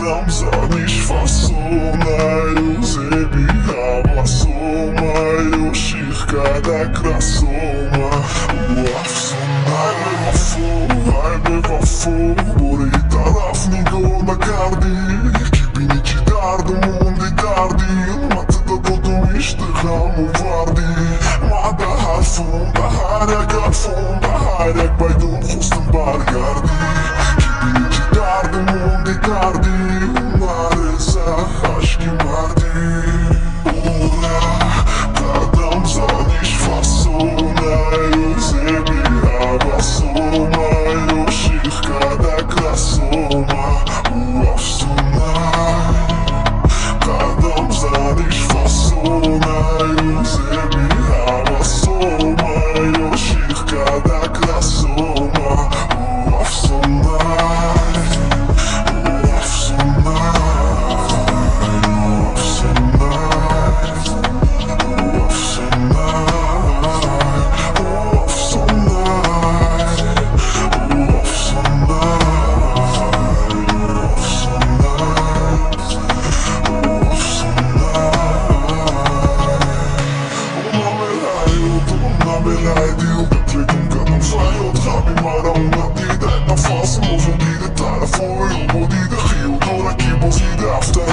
Kadam zanish fasonayu Zebi abasomayu Shich kada krasoma Hajde vafo Bori taraf nigo na kardi Kibini ci dardu mundi tardi Ma të do do ishte hamu vardi Ma da harfun, da harek harfun Da harek bajdun khustën bargardi Kibini ci dardu mundi tardi Mare sa hashki mardi Ura, kadam zanish fasonayu Zebi abasomayu Shich kada krasoma Uafsunaj Kadam zanish fasonayu Zebi abasomayu Shich kada krasoma Uafsunaj After